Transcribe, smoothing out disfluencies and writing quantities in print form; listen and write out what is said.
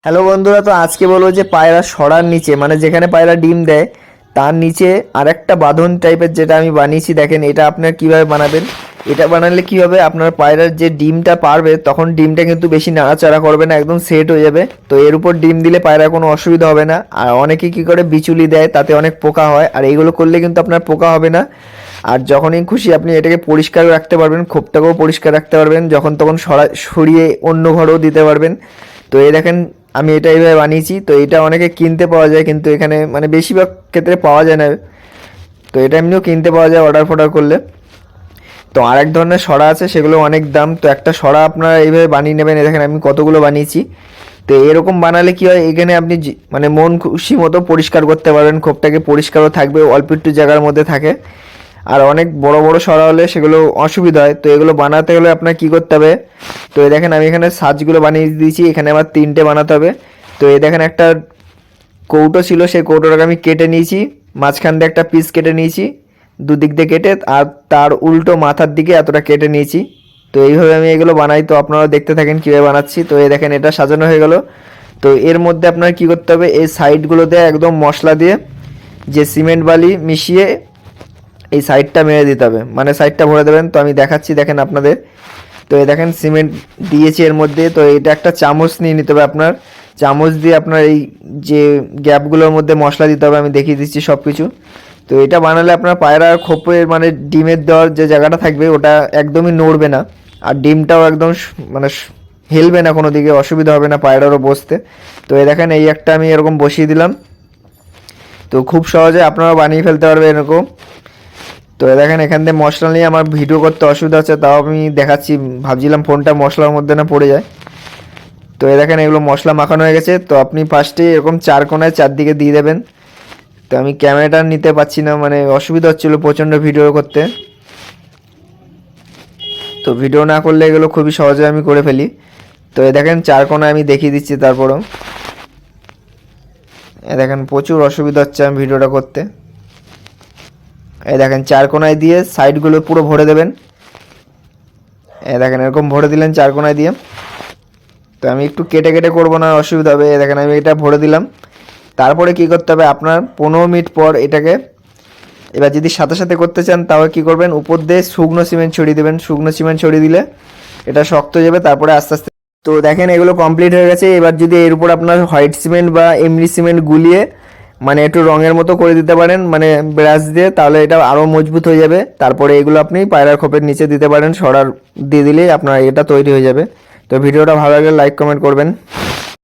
Hello বন্ধুরা, তো আজকে বলবো যে পায়রা সরার নিচে মানে যেখানে পায়রা ডিম দেয় তার নিচে আরেকটা বাঁধন টাইপের যেটা আমি বানিয়েছি। দেখেন এটা আপনার কিভাবে বানাবেন। এটা বানালে কি হবে, আপনার পায়রার যে ডিমটা পারবে তখন ডিমটা কিন্তু বেশি নাড়াচাড়া করবে না, একদম সেট হয়ে যাবে। তো এর উপর ডিম দিলে পায়রার কোনো অসুবিধা হবে না। আর অনেকে কি করে বিচুলি দেয়, তাতে অনেক পোকা হয়, আর এইগুলো করলে কিন্তু আপনার পোকা হবে না। আর যখনই খুশি আপনি এটাকে পরিষ্কার রাখতে পারবেন, খোপটাকেও পরিষ্কার রাখতে পারবেন, যখন তখন সরিয়ে অন্য ঘরেও দিতে পারবেন। তো এই দেখেন আমি এটা এইভাবে বানিয়েছি। তো এটা অনেকে কিনতে পাওয়া যায়, কিন্তু এখানে মানে বেশিরভাগ ক্ষেত্রে পাওয়া যায় না। তো এটা এমনিও কিনতে পাওয়া যায় অর্ডার ফর্ডার করলে। তো আরেক ধরনের সরা আছে, সেগুলো অনেক দাম। তো একটা সরা আপনারা এইভাবে বানিয়ে নেবেন। দেখেন আমি কতগুলো বানিয়েছি। তো এরকম বানালে কি হয়, এখানে আপনি মানে মন খুশি মতো পরিষ্কার করতে পারবেন, খোপটাকে পরিষ্কারও থাকবে, অল্প একটু জায়গার মধ্যে থাকে। আর অনেক বড় বড় সরা হলে সেগুলো অসুবিধা হয়। তো এগুলো বানাতে হলে আপনার কি করতে হবে, তো এই দেখেন আমি এখানে সাজগুলো বানিয়ে দিয়েছি। এখানে আমার 3টে বানাতে হবে। তো এই দেখেন একটা কৌটো ছিল, সেই কৌটোটাকে আমি কেটে নিয়েছি, মাঝখান দিয়ে একটা পিস কেটে নিয়েছি, দুদিক দিয়ে কেটে, আর তার উল্টো মাথার দিকে এতটা কেটে নিয়েছি। তো এইভাবে আমি এগুলো বানাই। তো আপনারা দেখতে থাকেন কীভাবে বানাচ্ছি। তো এই দেখেন এটা সাজানো হয়ে গেল। তো এর মধ্যে আপনার কি করতে হবে, এই সাইডগুলোতে একদম মশলা দিয়ে যে সিমেন্ট বালি মিশিয়ে এই সাইডটা মেরে দিতে হবে, মানে সাইডটা ভরে দেবেন। তো আমি দেখাচ্ছি, দেখেন আপনাদের। তো এই দেখেন সিমেন্ট দিয়েছি এর মধ্যে। তো এটা একটা চামচ নিয়ে নিতে হবে আপনার, চামচ দিয়ে আপনার এই যে গ্যাপগুলোর মধ্যে মশলা দিতে হবে। আমি দেখিয়ে দিচ্ছি সব কিছু। তো এটা বানালে আপনার পায়রা খোপের মানে ডিমের দেওয়ার যে জায়গাটা থাকবে ওটা একদমই নড়বে না, আর ডিমটাও একদম মানে হেলবে না, কোনো দিকে অসুবিধা হবে না পায়রারও বসতে। তো এই দেখেন এই একটা আমি এরকম বসিয়ে দিলাম। তো খুব সহজে আপনারা বানিয়ে ফেলতে পারবেন এরকম। তো দেখেন এখান থেকে মশলা নিয়ে আমার ভিডিও করতে অসুবিধা হচ্ছে, তাও আমি দেখাচ্ছি। ভাবছিলাম ফোনটা মশলার মধ্যে না পড়ে যায়। তো দেখেন এগুলো মশলা মাখানো হয়ে গেছে। তো আপনি ফার্স্টে এরকম চার কোণায় চারদিকে দিয়ে দেবেন। তো আমি ক্যামেরাটা নিতে পারছি না, মানে অসুবিধা হচ্ছিলো প্রচণ্ড ভিডিও করতে। তো ভিডিও না করলে এগুলো খুবই সহজে আমি করে ফেলি। তো দেখেন চার কোণায় আমি দেখিয়ে দিচ্ছি। তারপরও দেখেন প্রচুর অসুবিধা হচ্ছে আমি ভিডিওটা করতে। এই দেখেন চার কোণায় দিয়ে সাইডগুলো পুরো ভরে দেবেন। দেখেন এরকম ভরে দিলেন চার কোণায় দিয়ে। তো আমি একটু কেটে কেটে করবো না, অসুবিধা হবে। দেখেন আমি এটা ভরে দিলাম। তারপরে কি করতে হবে, আপনার 15 মিনিট পর এটাকে, এবার যদি সাথে সাথে করতে চান তাহলে কি করবেন, উপর দিয়ে শুকনো সিমেন্ট ছড়িয়ে দেবেন। শুকনো সিমেন্ট ছড়িয়ে দিলে এটা শক্ত হয়ে যাবে, তারপরে আস্তে আস্তে। তো দেখেন এগুলো কমপ্লিট হয়ে গেছে। এবার যদি এর উপর আপনার হোয়াইট সিমেন্ট বা এমনি সিমেন্ট গুলিয়ে মানে একটু রঙের মতো করে দিতে পারেন, মানে ব্রাশ দিয়ে, তাহলে এটা আরও মজবুত হয়ে যাবে। তারপরে এগুলো আপনি পায়রার খোপের নিচে দিতে পারেন, সরার দিয়ে দিলেই আপনার এটা তৈরি হয়ে যাবে। তো ভিডিওটা ভালো লাগলে লাইক কমেন্ট করবেন।